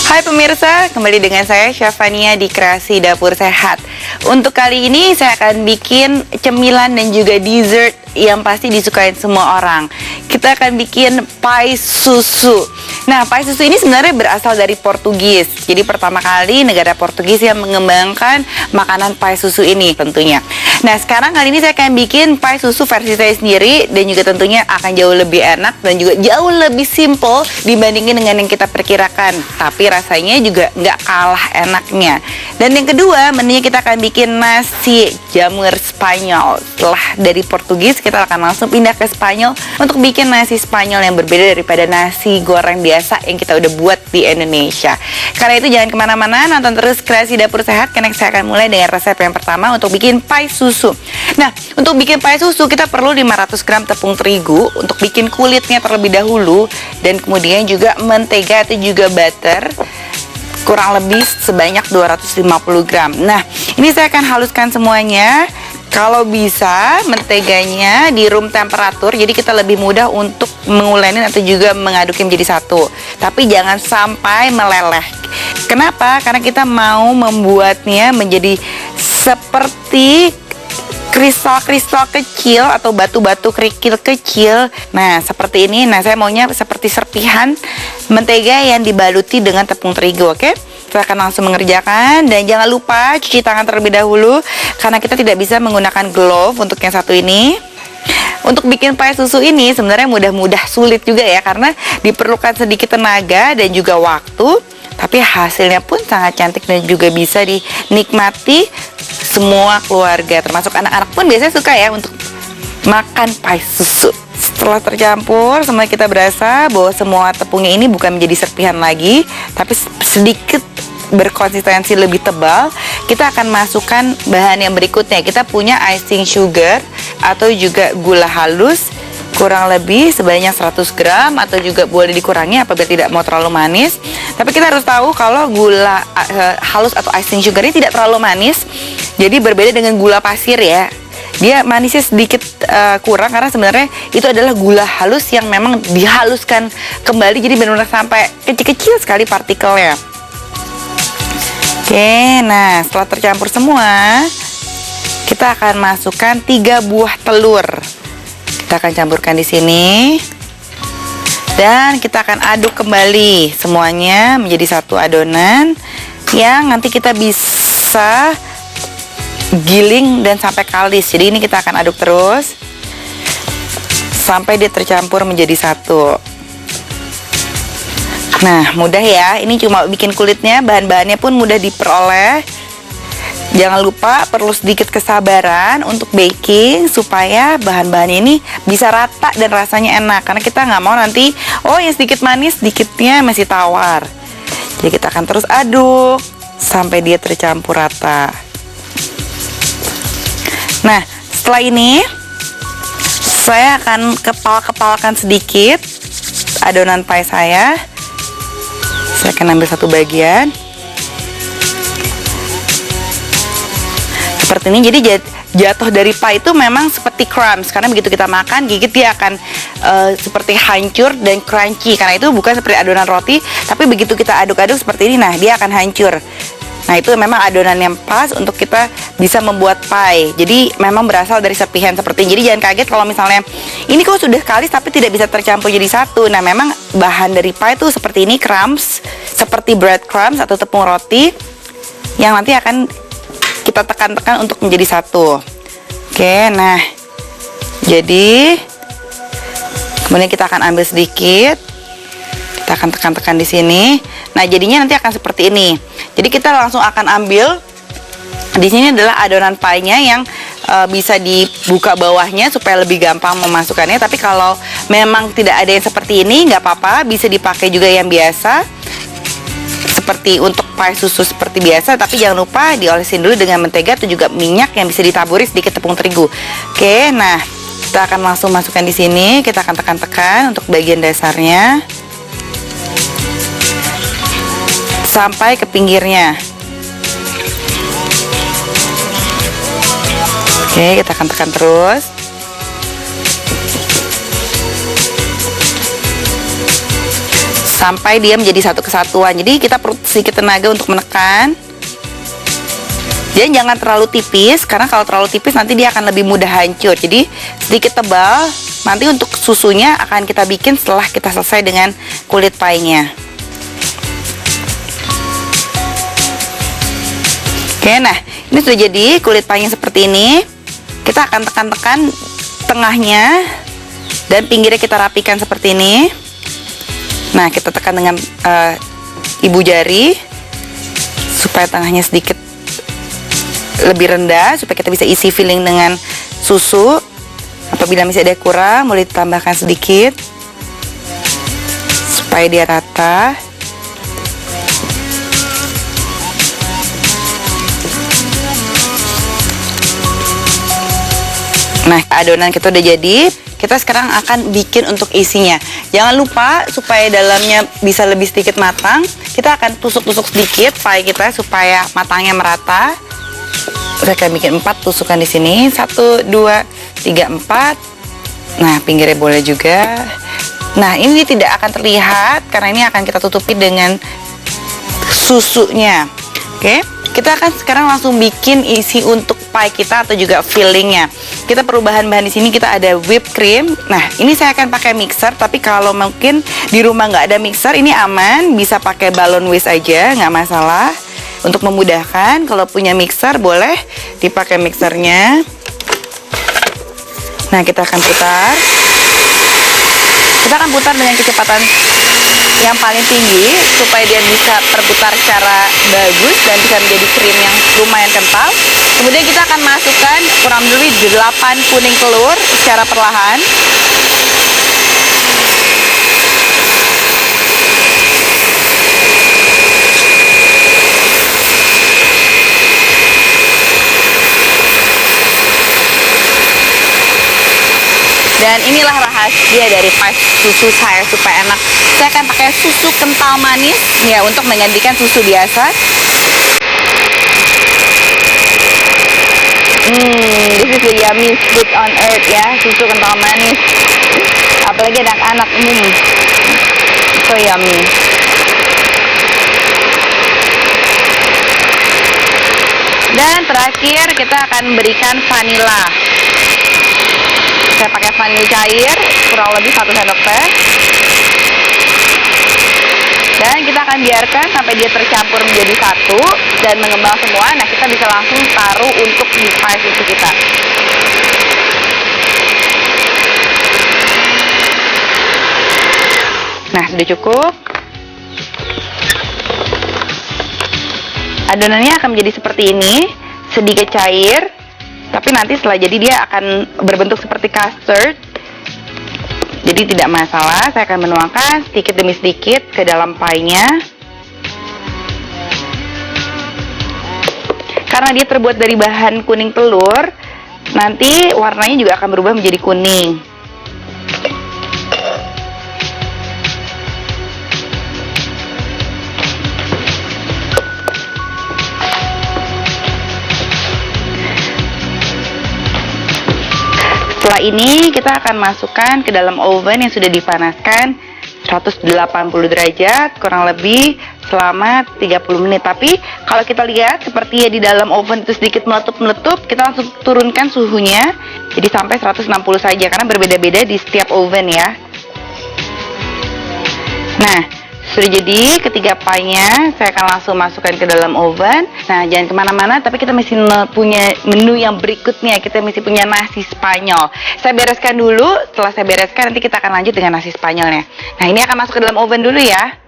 Hai pemirsa, kembali dengan saya Syafania di Kreasi Dapur Sehat. Untuk kali ini saya akan bikin cemilan dan juga dessert yang pasti disukain semua orang. Kita akan bikin pie susu. Nah, pie susu ini sebenarnya berasal dari Portugis. Jadi pertama kali negara Portugis yang mengembangkan makanan pie susu ini tentunya. Nah, sekarang kali ini saya akan bikin pie susu versi saya sendiri dan juga tentunya akan jauh lebih enak dan juga jauh lebih simple dibandingin dengan yang kita perkirakan. Tapi rasanya juga nggak kalah enaknya. Dan yang kedua, menunya kita akan bikin nasi jamur Spanyol. Setelah dari Portugis, kita akan langsung pindah ke Spanyol untuk bikin nasi Spanyol yang berbeda daripada nasi goreng biasa yang kita udah buat di Indonesia. Karena itu jangan kemana-mana, nonton terus Kreasi Dapur Sehat, karena saya akan mulai dengan resep yang pertama untuk bikin pie susu. Nah, untuk bikin pie susu kita perlu 500 gram tepung terigu untuk bikin kulitnya terlebih dahulu, dan kemudian juga mentega atau juga butter kurang lebih sebanyak 250 gram. Nah, ini saya akan haluskan semuanya. Kalau bisa menteganya di room temperatur, jadi kita lebih mudah untuk mengulenin atau juga mengaduknya menjadi satu. Tapi jangan sampai meleleh. Kenapa? Karena kita mau membuatnya menjadi seperti kristal-kristal kecil atau batu-batu kerikil kecil. Nah, seperti ini. Nah, saya maunya seperti serpihan mentega yang dibaluti dengan tepung terigu, oke? Kita akan langsung mengerjakan, dan jangan lupa cuci tangan terlebih dahulu karena kita tidak bisa menggunakan glove untuk yang satu ini. Untuk bikin pie susu ini sebenarnya mudah-mudah sulit juga ya, karena diperlukan sedikit tenaga dan juga waktu, tapi hasilnya pun sangat cantik dan juga bisa dinikmati semua keluarga, termasuk anak-anak pun biasanya suka ya untuk makan pie susu. Setelah tercampur, semuanya kita berasa bahwa semua tepungnya ini bukan menjadi serpihan lagi, tapi sedikit berkonsistensi lebih tebal. Kita akan masukkan bahan yang berikutnya. Kita punya icing sugar atau juga gula halus kurang lebih sebanyak 100 gram, atau juga boleh dikurangi apabila tidak mau terlalu manis. Tapi kita harus tahu kalau gula halus atau icing sugar ini tidak terlalu manis. Jadi berbeda dengan gula pasir ya. Dia manisnya sedikit kurang, karena sebenarnya itu adalah gula halus yang memang dihaluskan kembali, jadi benar-benar sampai kecil-kecil sekali partikelnya. Oke, nah setelah tercampur semua, kita akan masukkan 3 buah telur. Kita akan campurkan di sini, dan kita akan aduk kembali semuanya menjadi satu adonan yang nanti kita bisa giling dan sampai kalis. Jadi ini kita akan aduk terus sampai dia tercampur menjadi satu. Nah, mudah ya. Ini cuma bikin kulitnya, bahan-bahannya pun mudah diperoleh. Jangan lupa perlu sedikit kesabaran untuk baking supaya bahan-bahan ini bisa rata dan rasanya enak. Karena kita nggak mau nanti, oh yang sedikit manis, sedikitnya masih tawar. Jadi kita akan terus aduk sampai dia tercampur rata. Nah, setelah ini saya akan kepal-kepalkan sedikit adonan pie saya. Saya akan ambil satu bagian seperti ini. Jadi jatuh dari pie itu memang seperti crumbs, karena begitu kita makan gigit dia akan seperti hancur dan crunchy, karena itu bukan seperti adonan roti, tapi begitu kita aduk-aduk seperti ini, nah dia akan hancur. Nah, itu memang adonan yang pas untuk kita bisa membuat pie. Jadi memang berasal dari serpihan seperti ini. Jadi jangan kaget kalau misalnya ini kok sudah kalis tapi tidak bisa tercampur jadi satu. Nah, memang bahan dari pie itu seperti ini, crumbs, seperti bread crumbs atau tepung roti yang nanti akan kita tekan-tekan untuk menjadi satu. Oke, nah jadi kemudian kita akan ambil sedikit, kita akan tekan-tekan di sini. Nah, jadinya nanti akan seperti ini. Jadi kita langsung akan ambil, di sini adalah adonan pie-nya yang bisa dibuka bawahnya supaya lebih gampang memasukkannya. Tapi kalau memang tidak ada yang seperti ini, nggak apa-apa, bisa dipakai juga yang biasa, seperti untuk pie susu seperti biasa. Tapi jangan lupa diolesin dulu dengan mentega atau juga minyak yang bisa ditaburi sedikit tepung terigu. Oke, nah kita akan langsung masukkan di sini. Kita akan tekan-tekan untuk bagian dasarnya sampai ke pinggirnya. Oke, kita akan tekan terus. sampai dia menjadi satu kesatuan. Jadi kita perlu sedikit tenaga untuk menekan. Dan jangan terlalu tipis, karena kalau terlalu tipis nanti dia akan lebih mudah hancur. Jadi sedikit tebal, nanti untuk susunya akan kita bikin setelah kita selesai dengan kulit pie-nya. Oke, nah ini sudah jadi kulit pie-nya seperti ini. Kita akan tekan-tekan tengahnya dan pinggirnya kita rapikan seperti ini. Nah, kita tekan dengan ibu jari supaya tengahnya sedikit lebih rendah, supaya kita bisa isi filling dengan susu. Apabila misalnya ada kurang, boleh ditambahkan sedikit supaya dia rata. Nah, adonan kita udah jadi. Kita sekarang akan bikin untuk isinya. Jangan lupa supaya dalamnya bisa lebih sedikit matang, kita akan tusuk-tusuk sedikit pie kita supaya matangnya merata. Saya akan bikin 4 tusukan di sini. 1, 2, 3, 4. Nah, pinggirnya boleh juga. Nah, ini tidak akan terlihat karena ini akan kita tutupi dengan susunya. Oke, kita akan sekarang langsung bikin isi untuk pie kita atau juga fillingnya. Kita perlu bahan-bahan di sini. Kita ada whipped cream. Nah, ini saya akan pakai mixer. Tapi kalau mungkin di rumah nggak ada mixer, ini aman, bisa pakai balon whisk aja, nggak masalah. Untuk memudahkan, kalau punya mixer boleh dipakai mixernya. Nah, kita akan putar. Kita akan putar dengan kecepatan yang paling tinggi supaya dia bisa berputar secara bagus dan bisa menjadi krim yang lumayan kental. Kemudian kita akan masukkan kurang lebih 8 kuning telur secara perlahan. Dan inilah rahasia dari pie susu saya supaya enak. Saya akan pakai susu kental manis ya untuk menggantikan susu biasa. This is the yummy food on earth ya, susu kental manis. Apalagi anak-anak, so yummy. Dan terakhir kita akan berikan vanila. Saya pakai vanila cair kurang lebih 1 sendok teh. Dan kita akan biarkan sampai dia tercampur menjadi satu dan mengembang semua. Nah, kita bisa langsung taruh untuk di pie susu kita. Nah, sudah cukup. Adonannya akan menjadi seperti ini, sedikit cair. Tapi nanti setelah jadi dia akan berbentuk seperti custard. Jadi tidak masalah, saya akan menuangkan sedikit demi sedikit ke dalam pie-nya. Karena dia terbuat dari bahan kuning telur, nanti warnanya juga akan berubah menjadi kuning. Setelah ini kita akan masukkan ke dalam oven yang sudah dipanaskan 180 derajat kurang lebih selama 30 menit. Tapi kalau kita lihat seperti ya di dalam oven itu sedikit meletup-meletup, kita langsung turunkan suhunya jadi sampai 160 saja karena berbeda-beda di setiap oven ya. Nah, sudah jadi ketiga pie-nya, saya akan langsung masukkan ke dalam oven. Nah, jangan kemana-mana, tapi kita masih punya menu yang berikutnya. Kita masih punya nasi Spanyol. Saya bereskan dulu, setelah saya bereskan nanti kita akan lanjut dengan nasi Spanyolnya. Nah, ini akan masuk ke dalam oven dulu ya.